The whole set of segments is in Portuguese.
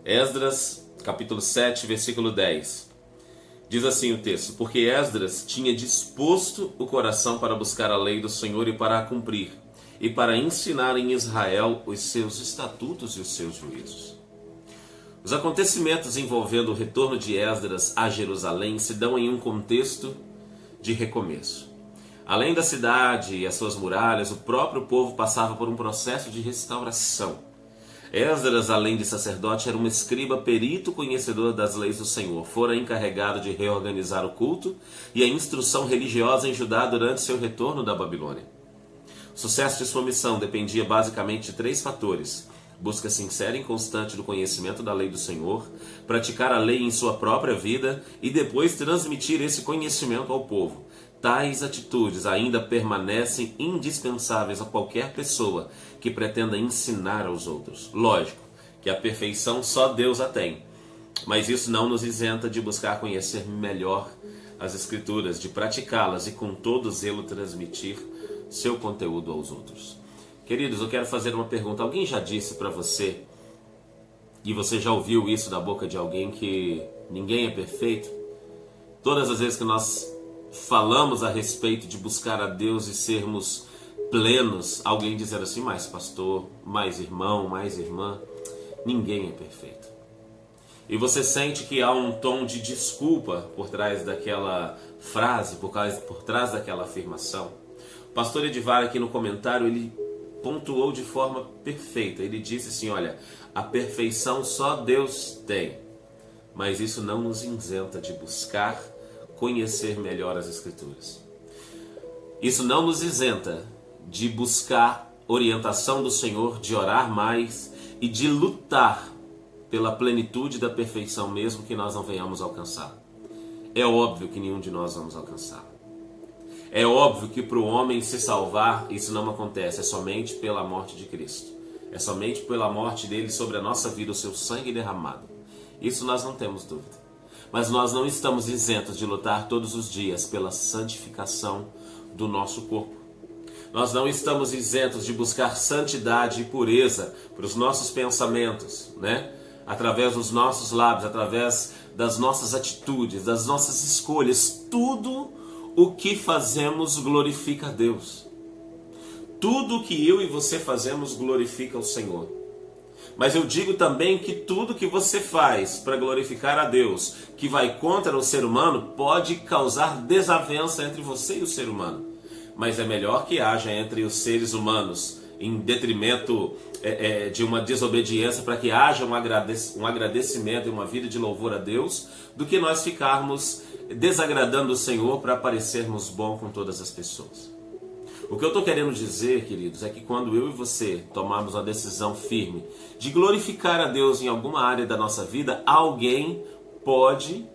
Esdras, capítulo 7, versículo 10. Diz assim o texto: Porque Esdras tinha disposto o coração para buscar a lei do Senhor e para a cumprir, e para ensinar em Israel os seus estatutos e os seus juízos. Os acontecimentos envolvendo o retorno de Esdras a Jerusalém se dão em um contexto de recomeço. Além da cidade e as suas muralhas, o próprio povo passava por um processo de restauração. Esdras, além de sacerdote, era um escriba perito conhecedor das leis do Senhor. Fora encarregado de reorganizar o culto e a instrução religiosa em Judá durante seu retorno da Babilônia. O sucesso de sua missão dependia basicamente de 3 fatores: busca sincera e constante do conhecimento da lei do Senhor, praticar a lei em sua própria vida e depois transmitir esse conhecimento ao povo. Tais atitudes ainda permanecem indispensáveis a qualquer pessoa que pretenda ensinar aos outros. Lógico que a perfeição só Deus a tem, mas isso não nos isenta de buscar conhecer melhor as Escrituras, de praticá-las e com todo zelo transmitir seu conteúdo aos outros. Queridos, eu quero fazer uma pergunta. Alguém já disse para você, e você já ouviu isso da boca de alguém, que ninguém é perfeito? Todas as vezes que nós falamos a respeito de buscar a Deus e sermos plenos, alguém dizer assim: mais pastor, mais irmão, mais irmã, ninguém é perfeito. E você sente que há um tom de desculpa por trás daquela frase, por trás daquela afirmação. O pastor Edivar, aqui no comentário, ele pontuou de forma perfeita. Ele disse assim: olha, a perfeição só Deus tem, mas isso não nos isenta de buscar conhecer melhor as Escrituras. Isso não nos isenta de buscar orientação do Senhor, de orar mais e de lutar pela plenitude da perfeição, mesmo que nós não venhamos alcançar. É óbvio que nenhum de nós vamos alcançar. É óbvio que para o homem se salvar, isso não acontece, é somente pela morte de Cristo. É somente pela morte dele sobre a nossa vida, o seu sangue derramado. Isso nós não temos dúvida. Mas nós não estamos isentos de lutar todos os dias pela santificação do nosso corpo. Nós não estamos isentos de buscar santidade e pureza para os nossos pensamentos, né? Através dos nossos lábios, através das nossas atitudes, das nossas escolhas. Tudo o que fazemos glorifica a Deus. Tudo o que eu e você fazemos glorifica o Senhor. Mas eu digo também que tudo que você faz para glorificar a Deus, que vai contra o ser humano, pode causar desavença entre você e o ser humano. Mas é melhor que haja entre os seres humanos, em detrimento de uma desobediência, para que haja um agradecimento e uma vida de louvor a Deus, do que nós ficarmos desagradando o Senhor para parecermos bons com todas as pessoas. O que eu estou querendo dizer, queridos, é que quando eu e você tomarmos uma decisão firme de glorificar a Deus em alguma área da nossa vida, alguém pode,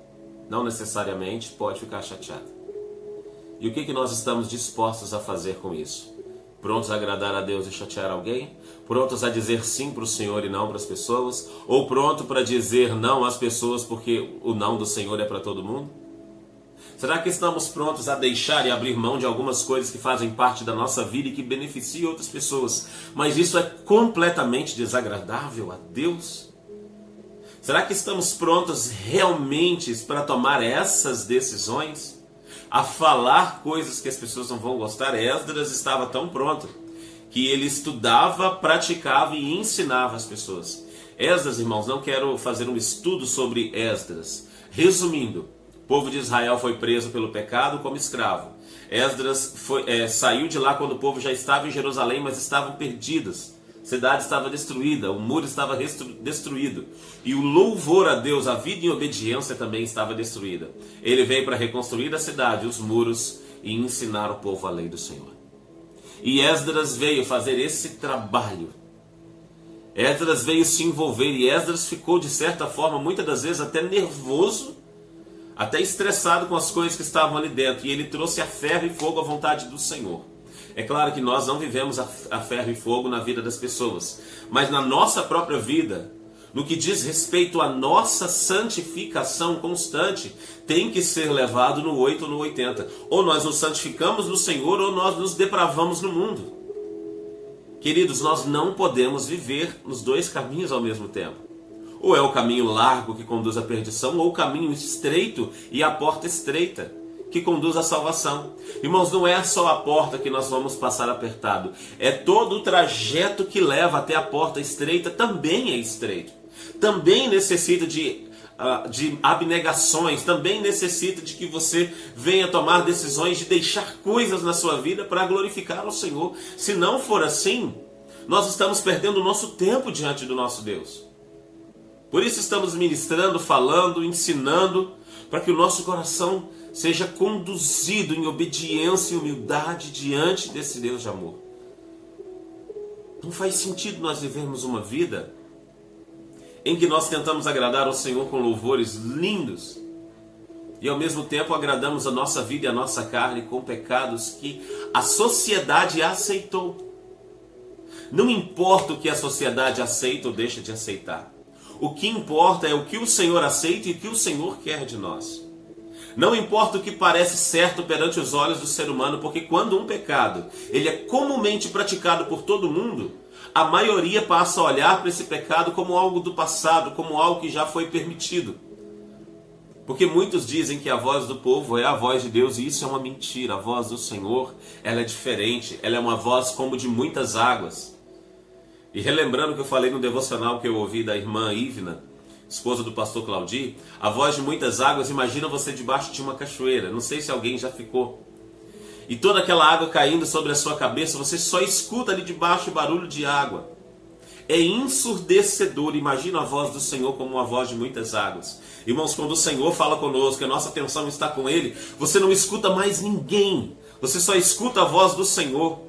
não necessariamente, pode ficar chateado. E o que nós estamos dispostos a fazer com isso? Prontos a agradar a Deus e chatear alguém? Prontos a dizer sim para o Senhor e não para as pessoas? Ou pronto para dizer não às pessoas porque o não do Senhor é para todo mundo? Será que estamos prontos a deixar e abrir mão de algumas coisas que fazem parte da nossa vida e que beneficiam outras pessoas, mas isso é completamente desagradável a Deus? Será que estamos prontos realmente para tomar essas decisões? A falar coisas que as pessoas não vão gostar? Esdras estava tão pronto que ele estudava, praticava e ensinava as pessoas. Esdras, irmãos, não quero fazer um estudo sobre Esdras. Resumindo, o povo de Israel foi preso pelo pecado como escravo. Esdras saiu de lá quando o povo já estava em Jerusalém, mas estavam perdidos. A cidade estava destruída, o muro estava destruído. E o louvor a Deus, a vida em obediência também estava destruída. Ele veio para reconstruir a cidade, os muros, e ensinar o povo a lei do Senhor. E Esdras veio fazer esse trabalho. Esdras veio se envolver, e Esdras ficou, de certa forma, muitas das vezes até nervoso, até estressado com as coisas que estavam ali dentro, e ele trouxe a ferro e fogo à vontade do Senhor. É claro que nós não vivemos a ferro e fogo na vida das pessoas, mas na nossa própria vida, no que diz respeito à nossa santificação constante, tem que ser levado no 8 ou no 80. Ou nós nos santificamos no Senhor, ou nós nos depravamos no mundo. Queridos, nós não podemos viver nos dois caminhos ao mesmo tempo. Ou é o caminho largo que conduz à perdição, ou o caminho estreito e a porta estreita que conduz à salvação. Irmãos, não é só a porta que nós vamos passar apertado, é todo o trajeto que leva até a porta estreita também é estreito. Também necessita de abnegações, também necessita de que você venha tomar decisões de deixar coisas na sua vida para glorificar ao Senhor. Se não for assim, nós estamos perdendo o nosso tempo diante do nosso Deus. Por isso estamos ministrando, falando, ensinando, para que o nosso coração seja conduzido em obediência e humildade diante desse Deus de amor. Não faz sentido nós vivermos uma vida em que nós tentamos agradar ao Senhor com louvores lindos e ao mesmo tempo agradamos a nossa vida e a nossa carne com pecados que a sociedade aceitou. Não importa o que a sociedade aceita ou deixa de aceitar. O que importa é o que o Senhor aceita e o que o Senhor quer de nós. Não importa o que parece certo perante os olhos do ser humano, porque quando um pecado ele é comumente praticado por todo mundo, a maioria passa a olhar para esse pecado como algo do passado, como algo que já foi permitido. Porque muitos dizem que a voz do povo é a voz de Deus, e isso é uma mentira. A voz do Senhor, ela é diferente, ela é uma voz como de muitas águas. E relembrando que eu falei no devocional que eu ouvi da irmã Ivna, esposa do pastor Claudir, a voz de muitas águas, imagina você debaixo de uma cachoeira, não sei se alguém já ficou. E toda aquela água caindo sobre a sua cabeça, você só escuta ali debaixo o barulho de água. É ensurdecedor, imagina a voz do Senhor como uma voz de muitas águas. Irmãos, quando o Senhor fala conosco, que a nossa atenção está com Ele, você não escuta mais ninguém, você só escuta a voz do Senhor.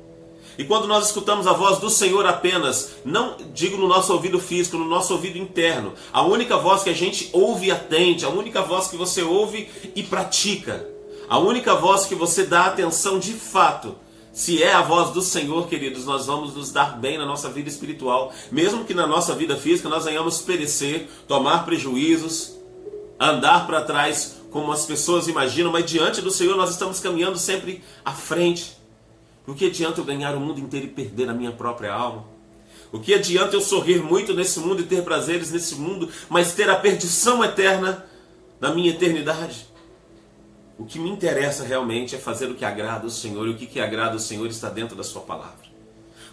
E quando nós escutamos a voz do Senhor apenas, não digo no nosso ouvido físico, no nosso ouvido interno, a única voz que a gente ouve e atende, a única voz que você ouve e pratica, a única voz que você dá atenção de fato, se é a voz do Senhor, queridos, nós vamos nos dar bem na nossa vida espiritual, mesmo que na nossa vida física nós venhamos perecer, tomar prejuízos, andar para trás como as pessoas imaginam, mas diante do Senhor nós estamos caminhando sempre à frente. O que adianta eu ganhar o mundo inteiro e perder a minha própria alma? O que adianta eu sorrir muito nesse mundo e ter prazeres nesse mundo, mas ter a perdição eterna na minha eternidade? O que me interessa realmente é fazer o que agrada o Senhor, e o que agrada o Senhor está dentro da sua palavra.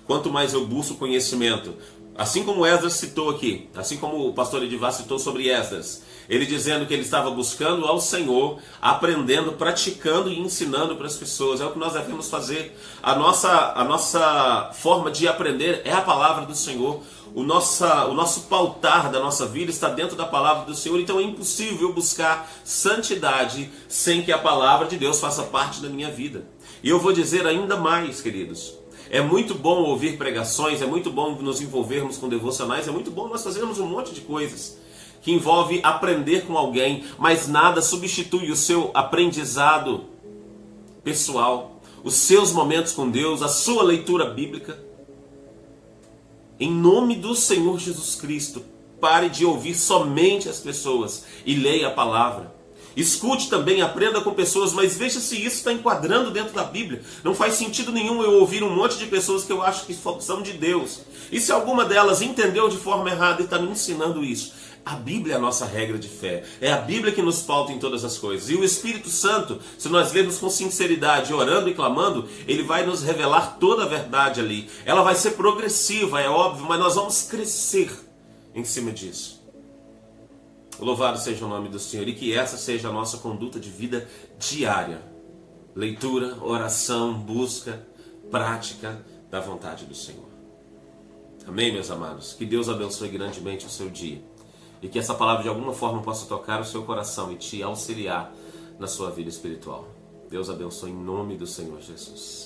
Quanto mais eu busco conhecimento, assim como Esdras citou aqui, assim como o pastor Edivar citou sobre Esdras, ele dizendo que ele estava buscando ao Senhor, aprendendo, praticando e ensinando para as pessoas. É o que nós devemos fazer. A nossa forma de aprender é a palavra do Senhor. O nosso pautar da nossa vida está dentro da palavra do Senhor. Então é impossível buscar santidade sem que a palavra de Deus faça parte da minha vida. E eu vou dizer ainda mais, queridos. É muito bom ouvir pregações, é muito bom nos envolvermos com devocionais, é muito bom nós fazermos um monte de coisas que envolve aprender com alguém, mas nada substitui o seu aprendizado pessoal, os seus momentos com Deus, a sua leitura bíblica. Em nome do Senhor Jesus Cristo, pare de ouvir somente as pessoas e leia a palavra. Escute também, aprenda com pessoas, mas veja se isso está enquadrando dentro da Bíblia. Não faz sentido nenhum eu ouvir um monte de pessoas que eu acho que são de Deus. E se alguma delas entendeu de forma errada e está me ensinando isso? A Bíblia é a nossa regra de fé. É a Bíblia que nos pauta em todas as coisas. E o Espírito Santo, se nós lermos com sinceridade, orando e clamando, ele vai nos revelar toda a verdade ali. Ela vai ser progressiva, é óbvio, mas nós vamos crescer em cima disso. Louvado seja o nome do Senhor, e que essa seja a nossa conduta de vida diária. Leitura, oração, busca, prática da vontade do Senhor. Amém, meus amados? Que Deus abençoe grandemente o seu dia. E que essa palavra de alguma forma possa tocar o seu coração e te auxiliar na sua vida espiritual. Deus abençoe em nome do Senhor Jesus.